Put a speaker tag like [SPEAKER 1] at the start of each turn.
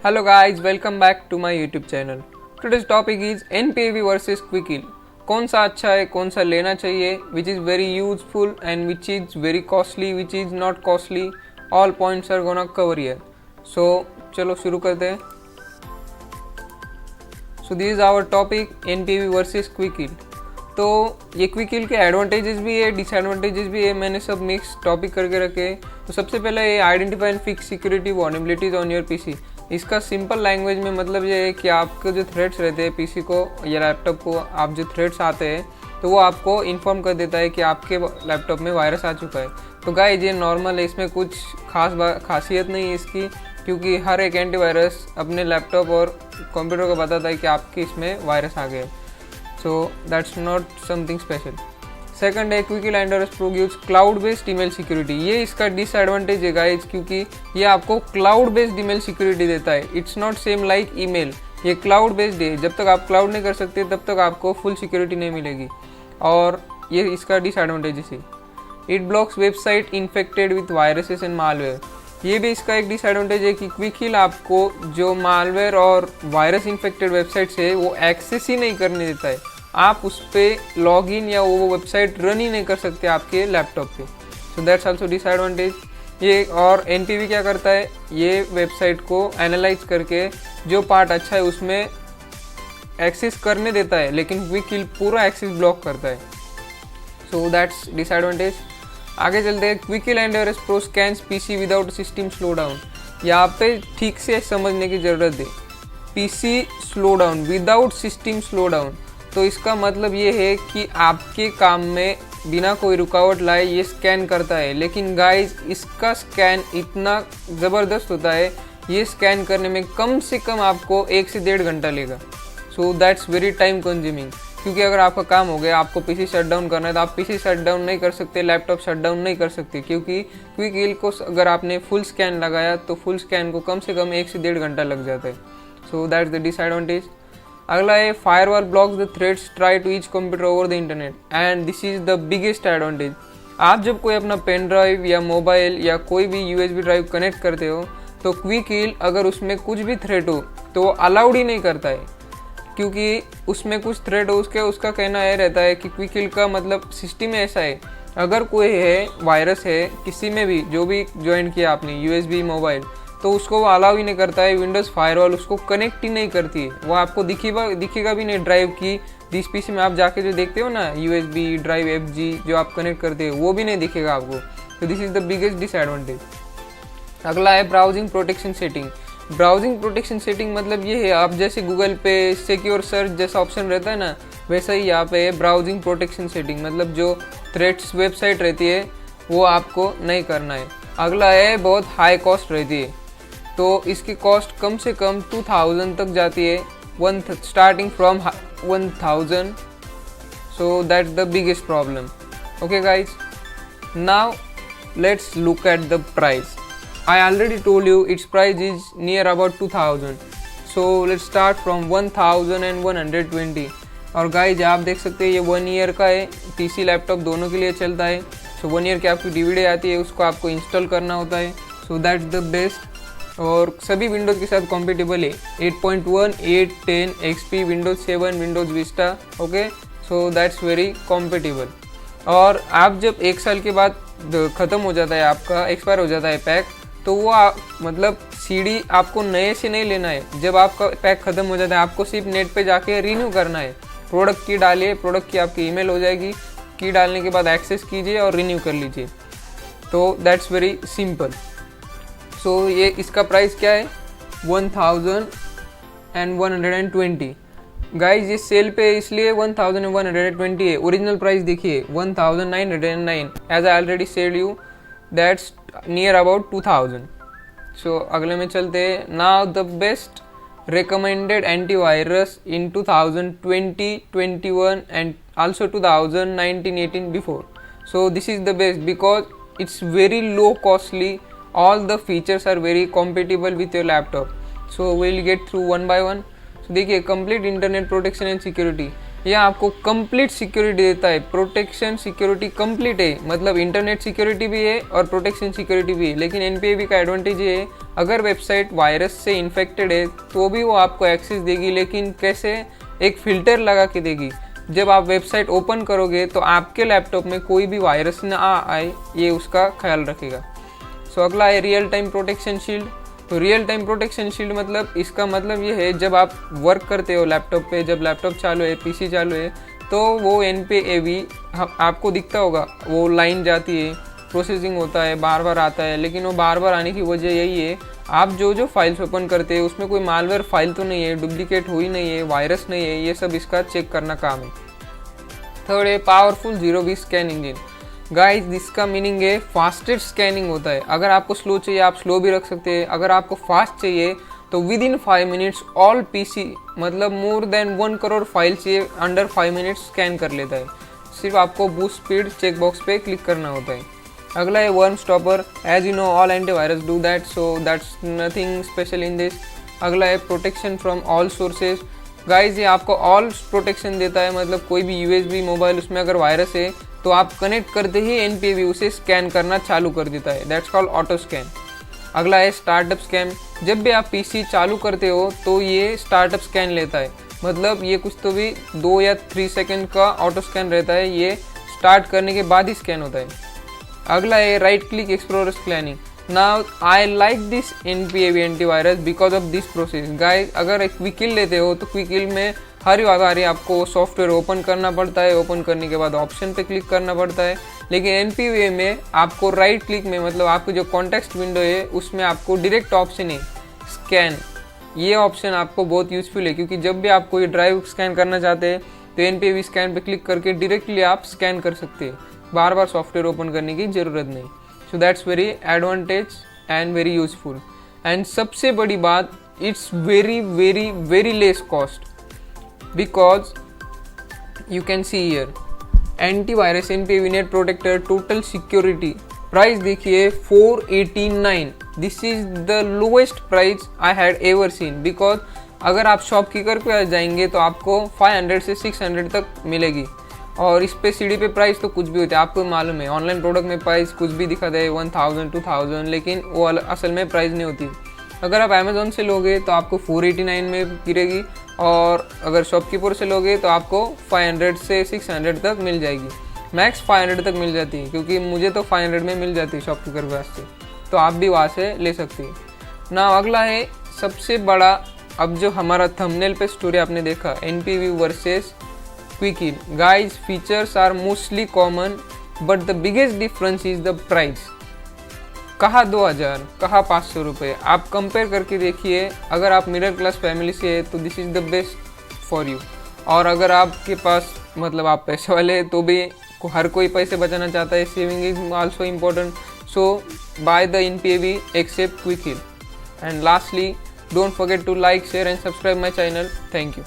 [SPEAKER 1] Hello guys, welcome back to my YouTube channel. Today's topic is NPAV versus Quickheal. कौन सा अच्छा है, कौन सा लेना चाहिए, which is very useful and which is very costly, which is not costly. All points are gonna cover here. So चलो शुरू करते हैं. So this is our topic NPAV versus Quickheal. तो ये क्विकहिल के एडवांटेजेस भी है, डिसएडवांटेजेस भी है, मैंने सब मिक्स टॉपिक करके रखे हैं. तो सबसे पहले ये identify and fix security vulnerabilities on your PC. इसका सिंपल लैंग्वेज में मतलब ये है कि आपके जो थ्रेड्स रहते हैं पीसी को या लैपटॉप को, आप जो थ्रेड्स आते हैं तो वो आपको इन्फॉर्म कर देता है कि आपके लैपटॉप में वायरस आ चुका है. तो गाइस ये नॉर्मल है, इसमें कुछ खासियत नहीं है इसकी, क्योंकि हर एक एंटीवायरस अपने लैपटॉप और कंप्यूटर को बताता है कि आपके इसमें वायरस आ गया. So that's not something special. Second है Quick Heal antivirus pro gives cloud based email security. ये इसका डिसएडवांटेज है गाइस, क्योंकि ये आपको क्लाउड बेस्ड ईमेल सिक्योरिटी देता है. It's not same like email, ये क्लाउड बेस्ड है. जब तक आप क्लाउड नहीं कर सकते तब तक आपको फुल सिक्योरिटी नहीं मिलेगी, और ये इसका डिसएडवांटेज है. It blocks website infected with viruses and malware. ये भी इसका एक डिसएडवांटेज है कि क्विकहिल आपको जो मालवेयर और वायरस इन्फेक्टेड वेबसाइट्स है वो एक्सेस ही नहीं करने देता है. आप उस पर लॉग इन या वो वेबसाइट रन ही नहीं कर सकते आपके लैपटॉप पे. So that's also disadvantage. ये और एनपीवी क्या करता है, ये वेबसाइट को एनालाइज करके जो पार्ट अच्छा है उसमें एक्सेस करने देता है, लेकिन क्विकहिल पूरा एक्सेस ब्लॉक करता है. So that's disadvantage. आगे चलते हैं. Quick Heal antivirus pro scans PC without system slow down. यहाँ पे ठीक से समझने की ज़रूरत है. PC slow down without system slow down, तो इसका मतलब ये है कि आपके काम में बिना कोई रुकावट लाए ये स्कैन करता है. लेकिन गाइस इसका स्कैन इतना ज़बरदस्त होता है, ये स्कैन करने में कम से कम आपको 1 से 1.5 घंटा लेगा. सो दैट्स वेरी टाइम कंज्यूमिंग, क्योंकि अगर आपका काम हो गया, आपको पीसी शट डाउन करना है, तो आप पीसी शट डाउन नहीं कर सकते, लैपटॉप शट डाउन नहीं कर सकते, क्योंकि क्विकहिल को अगर आपने फुल स्कैन लगाया तो फुल स्कैन को कम से कम 1 से 1.5 घंटा लग जाता है. So that's the disadvantage. अगला है firewall blocks the threads try to each computer over the internet, and this is the biggest advantage. आप जब कोई अपना पेन ड्राइव या मोबाइल या कोई भी यूएसबी ड्राइव कनेक्ट करते हो, तो क्विकहिल अगर उसमें कुछ भी थ्रेड हो तो अलाउड ही नहीं करता है, क्योंकि उसमें कुछ थ्रेड हो उसका कहना ये रहता है कि क्विकहिल का मतलब सिस्टम ऐसा है, अगर कोई है वायरस है किसी में भी जो भी ज्वाइन किया आपने यूएसबी मोबाइल, तो उसको वो अलाउ ही नहीं करता है. विंडोज़ फायरवॉल उसको कनेक्ट ही नहीं करती है, वो आपको दिखेगा भी नहीं ड्राइव की. जिस पीसी में आप जाके जो देखते हो ना यूएसबी ड्राइव एफजी जो आप कनेक्ट करते हो, वो भी नहीं दिखेगा आपको. तो this is the biggest disadvantage. अगला है browsing protection setting. Browsing protection setting मतलब ये है, आप जैसे गूगल पे सिक्योर सर्च जैसा ऑप्शन रहता है ना, वैसा ही यहाँ पे ब्राउजिंग प्रोटेक्शन सेटिंग, मतलब जो थ्रेड्स वेबसाइट रहती है वो आपको नहीं करना है. अगला है बहुत हाई कॉस्ट रहती है, तो इसकी कॉस्ट कम से कम 2000 तक जाती है, starting from 1000. So that's the biggest problem. Okay guys, now let's look at the price. I already told you its price is near about 2000. So let's start from 1120. और guys आप देख सकते हैं ये 1 ईयर का है, पीसी लैपटॉप दोनों के लिए चलता है. सो 1 ईयर की आपकी डीवीडी आती है, उसको आपको इंस्टॉल करना होता है. सो दैट्स द बेस्ट, और सभी विंडोज़ के साथ कॉम्पेटिबल है. 8.1, 8, 10, XP, Windows 7, Windows Vista. Okay, so that's very compatible. और आप जब 1 साल के बाद ख़त्म हो जाता है, आपका एक्सपायर हो जाता है पैक, तो वो मतलब सीडी आपको नए से नहीं लेना है. जब आपका पैक ख़त्म हो जाता है, आपको सिर्फ नेट पे जाके रिन्यू करना है. प्रोडक्ट की डालिए, प्रोडक्ट की आपकी ईमेल हो जाएगी, की डालने के बाद एक्सेस कीजिए और रिन्यू कर लीजिए. तो दैट्स वेरी सिंपल. सो ये इसका प्राइस क्या है, 1120. गाइज ये सेल पे इसलिए 1120 है. ओरिजिनल प्राइस देखिए 1909. As I already said you that's near about 2000. So अगले में चलते हैं. Now the best recommended antivirus in 2020, 21 and also 2019, 18 before. So this is the best because it's very low costly. All the features are very compatible with your laptop. So we'll get through one by one. So देखिए complete internet protection and security. यह आपको complete security देता है. Protection security complete है, मतलब internet security भी है और प्रोटेक्शन सिक्योरिटी भी है. लेकिन एनपीएवी का एडवांटेज ये है अगर वेबसाइट वायरस से इन्फेक्टेड है तो भी वो आपको एक्सेस देगी, लेकिन कैसे, एक फ़िल्टर लगा के देगी। जब आप वेबसाइट ओपन करोगे तो आपके लैपटॉप में कोई भी वायरस ना आए, ये उसका ख्याल रखेगा। सो अगला है रियल टाइम प्रोटेक्शन शील्ड। तो रियल टाइम प्रोटेक्शन शील्ड मतलब, इसका मतलब ये है जब आप वर्क करते हो लैपटॉप पे, जब लैपटॉप चालू है, पीसी चालू है, तो वो NPAV आपको दिखता होगा, वो लाइन जाती है, प्रोसेसिंग होता है, बार बार आता है। लेकिन वो बार बार आने की वजह यही है, आप जो फाइल्स ओपन करते हैं उसमें कोई मालवेयर फाइल तो नहीं है, डुप्लीकेट हुई नहीं है, वायरस नहीं है, ये सब इसका चेक करना काम है। थर्ड है powerful 0V scan engine. Guys, इसका मीनिंग है फास्टेस्ट स्कैनिंग होता है। अगर आपको स्लो चाहिए आप स्लो भी रख सकते हैं, अगर आपको फास्ट चाहिए तो within 5 minutes all PC, मतलब मोर देन 1 करोड़ फाइल चाहिए, अंडर 5 मिनट्स स्कैन कर लेता है। सिर्फ आपको बूस्ट स्पीड चेक बॉक्स पे क्लिक करना होता है। अगला है worm stopper. As you know all antivirus do that, so that's nothing special in this. अगला है protection from all sources. Guys, ये आपको ऑल प्रोटेक्शन देता है, मतलब कोई भी USB मोबाइल उसमें अगर वायरस है तो आप कनेक्ट करते ही NPAV उसे स्कैन करना चालू कर देता है। That's called auto scan. अगला है स्टार्टअप स्कैन। जब भी आप PC चालू करते हो तो ये स्टार्टअप स्कैन लेता है, मतलब ये कुछ तो भी 2 या 3 सेकंड का ऑटो स्कैन रहता है, ये स्टार्ट करने के बाद ही स्कैन होता है। अगला है right click explorer scanning. Now I like this NPAV antivirus because of this process. Guys, अगर एक क्विकिल लेते हो तो क्विकिल में हर बारी आपको सॉफ्टवेयर ओपन करना पड़ता है, ओपन करने के बाद ऑप्शन पे क्लिक करना पड़ता है। लेकिन NPAV में आपको राइट क्लिक में, मतलब आपको जो कॉन्टेक्स्ट विंडो है उसमें आपको डायरेक्ट ऑप्शन है स्कैन। ये ऑप्शन आपको बहुत यूजफुल है, क्योंकि जब भी आप कोई ड्राइव स्कैन करना चाहते हैं तो NPAV स्कैन पे क्लिक करके डायरेक्टली आप स्कैन कर सकते हैं, बार बार सॉफ्टवेयर ओपन करने की ज़रूरत नहीं। So that's very advantage and very useful. And सबसे बड़ी बात, it's very very very less cost, because you can see here antivirus NPAV net protector total security price देखिए 489। This is the lowest price I had ever seen, because अगर आप shopkeeper पे जाएंगे तो आपको 500 से 600 तक मिलेगी, और इस पे CD पे प्राइस तो कुछ भी होता है, आपको मालूम है। ऑनलाइन प्रोडक्ट में प्राइस कुछ भी दिखाता है 1000 2000, लेकिन वो असल में प्राइस नहीं होती। अगर आप अमेज़ॉन से लोगे तो आपको 489 में गिरेगी, और अगर शॉपकीपर से लोगे तो आपको 500 से 600 तक मिल जाएगी, मैक्स 500 तक मिल जाती है, क्योंकि मुझे तो 500 में मिल जाती है शॉपकीपर के पास से, तो आप भी वहाँ से ले सकते हैं ना। अगला है सबसे बड़ा, अब जो हमारा थंबनेल पे स्टोरी आपने देखा, NPAV versus Quick Heal. Guys, features are mostly common, but the biggest difference is the price. कहाँ 2000, कहाँ 500 रुपये, आप कंपेयर करके देखिए। अगर आप मिडिल क्लास फैमिली से है तो this is the best for you, और अगर आपके पास, मतलब आप पैसे वाले हैं तो भी हर कोई पैसे बचाना चाहता है, saving is also important, so buy the NPAV except Quick Heal. And lastly, don't forget to like, share and subscribe my channel. Thank you.